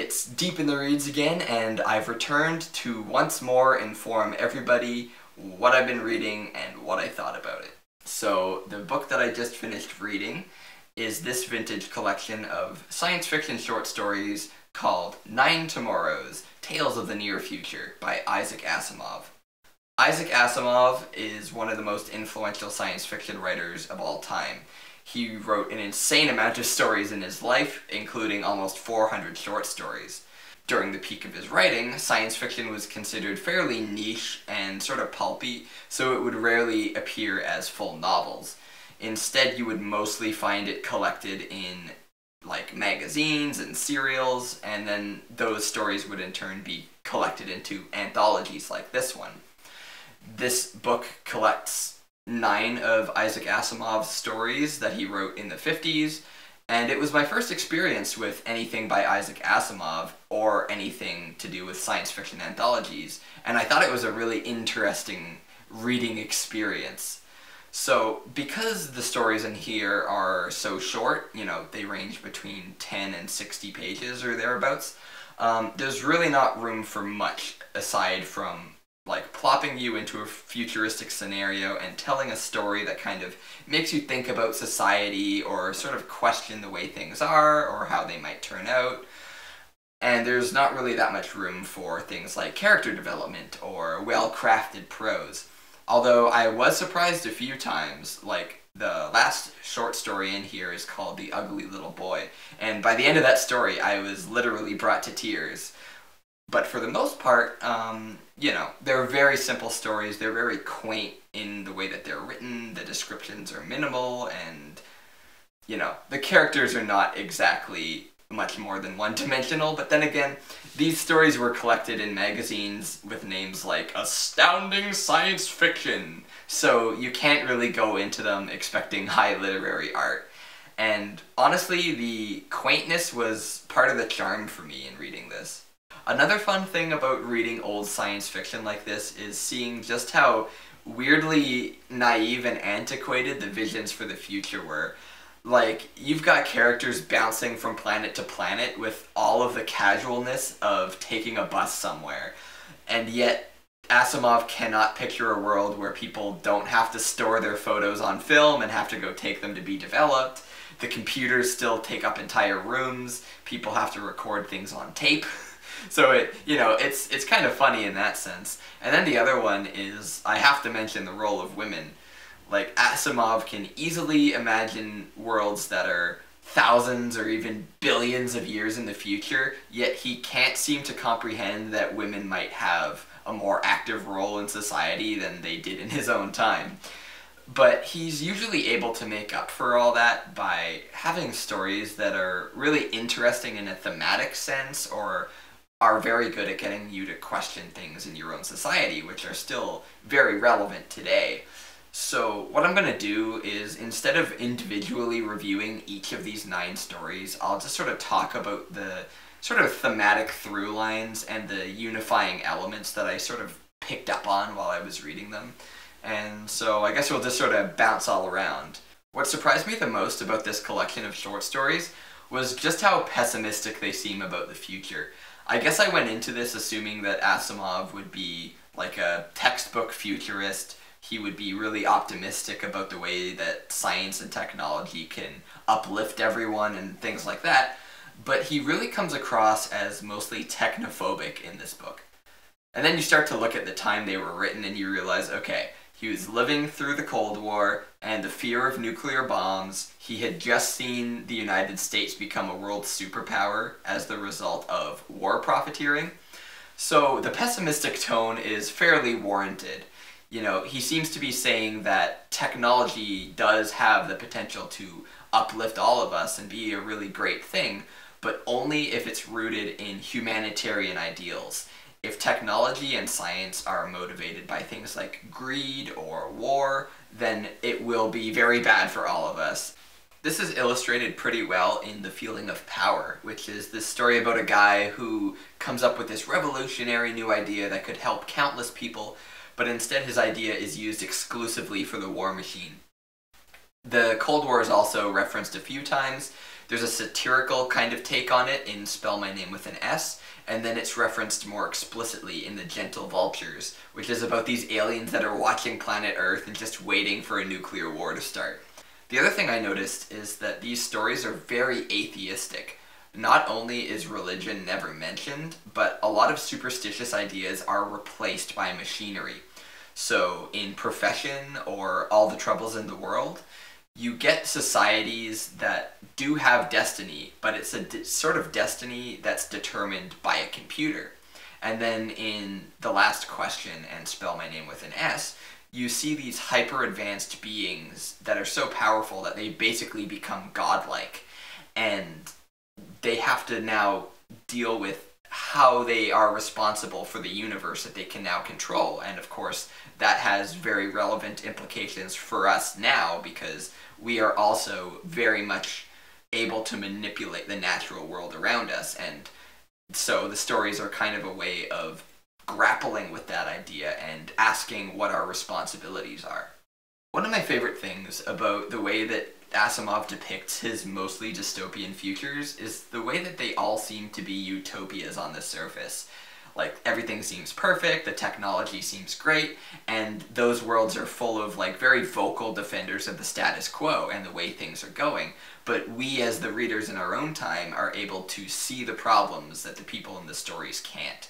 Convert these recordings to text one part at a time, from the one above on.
It's deep in the reads again, and I've returned to once more inform everybody what I've been reading and what I thought about it. So the book that I just finished reading is this vintage collection of science fiction short stories called 9 Tomorrows, Tales of the Near Future by Isaac Asimov. Isaac Asimov is one of the most influential science fiction writers of all time. He wrote an insane amount of stories in his life, including almost 400 short stories. During the peak of his writing, science fiction was considered fairly niche and sort of pulpy, so it would rarely appear as full novels. Instead, you would mostly find it collected in magazines and serials, and then those stories would in turn be collected into anthologies like this one. This book collects 9 of Isaac Asimov's stories that he wrote in the 50s, and it was my first experience with anything by Isaac Asimov, or anything to do with science fiction anthologies, and I thought it was a really interesting reading experience. So, because the stories in here are so short, they range between 10 and 60 pages or thereabouts, there's really not room for much aside from plopping you into a futuristic scenario and telling a story that kind of makes you think about society or sort of question the way things are or how they might turn out. And there's not really that much room for things like character development or well-crafted prose. Although I was surprised a few times, the last short story in here is called The Ugly Little Boy, and by the end of that story I was literally brought to tears. But for the most part, they're very simple stories. They're very quaint in the way that they're written. The descriptions are minimal, and, the characters are not exactly much more than one-dimensional. But then again, these stories were collected in magazines with names like Astounding Science Fiction, so you can't really go into them expecting high literary art. And honestly, the quaintness was part of the charm for me in reading this. Another fun thing about reading old science fiction like this is seeing just how weirdly naive and antiquated the visions for the future were. You've got characters bouncing from planet to planet with all of the casualness of taking a bus somewhere. And yet, Asimov cannot picture a world where people don't have to store their photos on film and have to go take them to be developed. The computers still take up entire rooms. People have to record things on tape. So it's kind of funny in that sense. And then the other one is, I have to mention the role of women. Asimov can easily imagine worlds that are thousands or even billions of years in the future, yet he can't seem to comprehend that women might have a more active role in society than they did in his own time. But he's usually able to make up for all that by having stories that are really interesting in a thematic sense, or are very good at getting you to question things in your own society, which are still very relevant today. So what I'm going to do is, instead of individually reviewing each of these 9 stories, I'll just sort of talk about the sort of thematic through lines and the unifying elements that I sort of picked up on while I was reading them. And so I guess we'll just sort of bounce all around. What surprised me the most about this collection of short stories was just how pessimistic they seem about the future. I guess I went into this assuming that Asimov would be like a textbook futurist. He would be really optimistic about the way that science and technology can uplift everyone and things like that, but he really comes across as mostly technophobic in this book. And then you start to look at the time they were written and you realize, okay, he was living through the Cold War and the fear of nuclear bombs. He had just seen the United States become a world superpower as the result of war profiteering. So the pessimistic tone is fairly warranted. He seems to be saying that technology does have the potential to uplift all of us and be a really great thing, but only if it's rooted in humanitarian ideals. If technology and science are motivated by things like greed or war, then it will be very bad for all of us. This is illustrated pretty well in The Feeling of Power, which is this story about a guy who comes up with this revolutionary new idea that could help countless people, but instead his idea is used exclusively for the war machine. The Cold War is also referenced a few times, There's a satirical kind of take on it in Spell My Name with an S, and then it's referenced more explicitly in The Gentle Vultures, which is about these aliens that are watching planet Earth and just waiting for a nuclear war to start. The other thing I noticed is that these stories are very atheistic. Not only is religion never mentioned, but a lot of superstitious ideas are replaced by machinery. So in Profession or All the Troubles in the World, you get societies that do have destiny, but it's a sort of destiny that's determined by a computer. And then in The Last Question and Spell My Name with an S, you see these hyper-advanced beings that are so powerful that they basically become godlike. And they have to now deal with how they are responsible for the universe that they can now control. And of course, that has very relevant implications for us now, because we are also very much able to manipulate the natural world around us. And so the stories are kind of a way of grappling with that idea and asking what our responsibilities are. One of my favorite things about the way that Asimov depicts his mostly dystopian futures is the way that they all seem to be utopias on the surface. Like, everything seems perfect, the technology seems great, and those worlds are full of, like, very vocal defenders of the status quo and the way things are going. But we, as the readers in our own time, are able to see the problems that the people in the stories can't.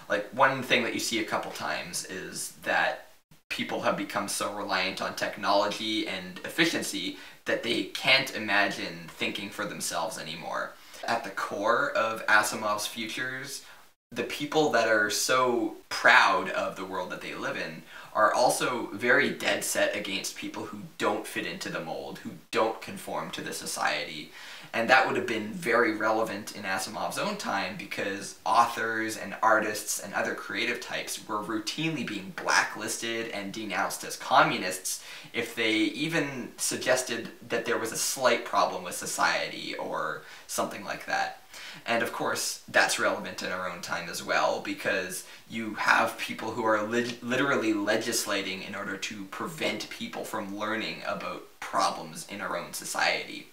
Like, one thing that you see a couple times is that people have become so reliant on technology and efficiency that they can't imagine thinking for themselves anymore. At the core of Asimov's futures, the people that are so proud of the world that they live in are also very dead set against people who don't fit into the mold, who don't conform to the society. And that would have been very relevant in Asimov's own time, because authors and artists and other creative types were routinely being blacklisted and denounced as communists if they even suggested that there was a slight problem with society or something like that. And of course, that's relevant in our own time as well, because you have people who are literally legislating in order to prevent people from learning about problems in our own society.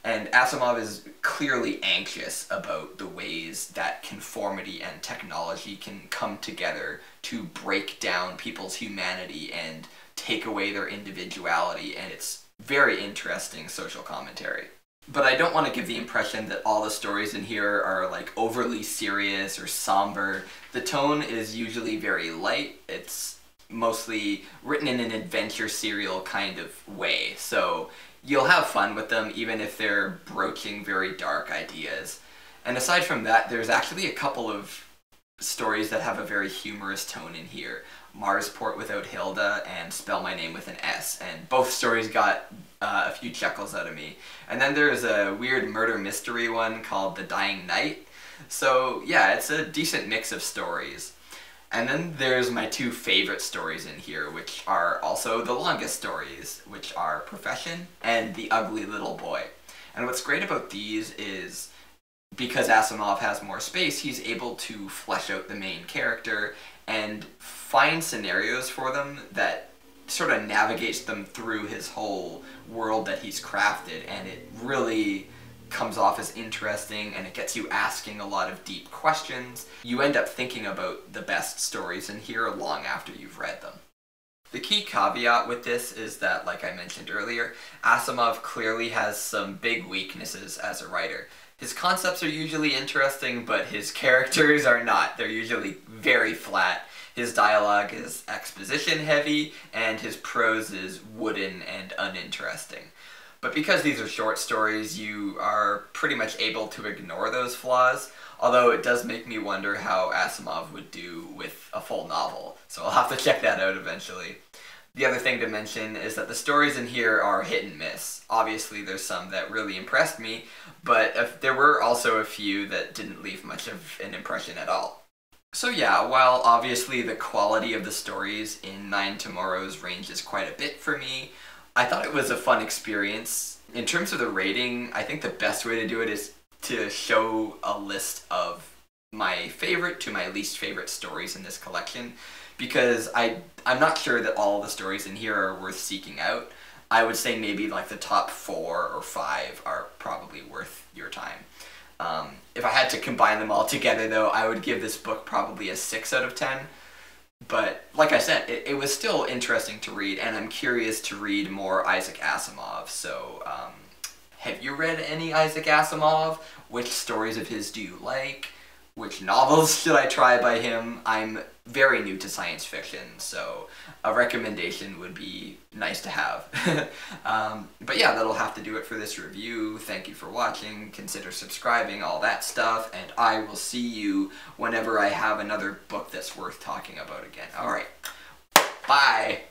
And Asimov is clearly anxious about the ways that conformity and technology can come together to break down people's humanity and take away their individuality, and it's very interesting social commentary. But I don't want to give the impression that all the stories in here are like overly serious or somber. The tone is usually very light. It's mostly written in an adventure serial kind of way, so you'll have fun with them even if they're broaching very dark ideas. And aside from that, there's actually a couple of stories that have a very humorous tone in here. Marsport Without Hilda and Spell My Name with an S, and both stories got a few chuckles out of me. And then there's a weird murder mystery one called The Dying Night. So yeah, it's a decent mix of stories. And then there's my two favorite stories in here, which are also the longest stories, which are Profession and The Ugly Little Boy. And what's great about these is, because Asimov has more space, he's able to flesh out the main character and find scenarios for them that sort of navigates them through his whole world that he's crafted, and it really comes off as interesting, and it gets you asking a lot of deep questions. You end up thinking about the best stories in here long after you've read them. The key caveat with this is that, like I mentioned earlier, Asimov clearly has some big weaknesses as a writer. His concepts are usually interesting, but his characters are not. They're usually very flat. His dialogue is exposition heavy, and his prose is wooden and uninteresting. But because these are short stories, you are pretty much able to ignore those flaws, although it does make me wonder how Asimov would do with a full novel, so I'll have to check that out eventually. The other thing to mention is that the stories in here are hit and miss. Obviously there's some that really impressed me, but there were also a few that didn't leave much of an impression at all. So yeah, while obviously the quality of the stories in Nine Tomorrows ranges quite a bit for me, I thought it was a fun experience. In terms of the rating, I think the best way to do it is to show a list of my favorite to my least favorite stories in this collection, because I'm not sure that all the stories in here are worth seeking out. I would say maybe like the top 4 or 5 are probably worth your time. If I had to combine them all together, though, I would give this book probably a 6 out of 10. But like I said, it was still interesting to read, and I'm curious to read more Isaac Asimov. So, have you read any Isaac Asimov? Which stories of his do you like? Which novels should I try by him? I'm very new to science fiction, so a recommendation would be nice to have. But yeah, that'll have to do it for this review. Thank you for watching. Consider subscribing, all that stuff, and I will see you whenever I have another book that's worth talking about again. Alright, bye!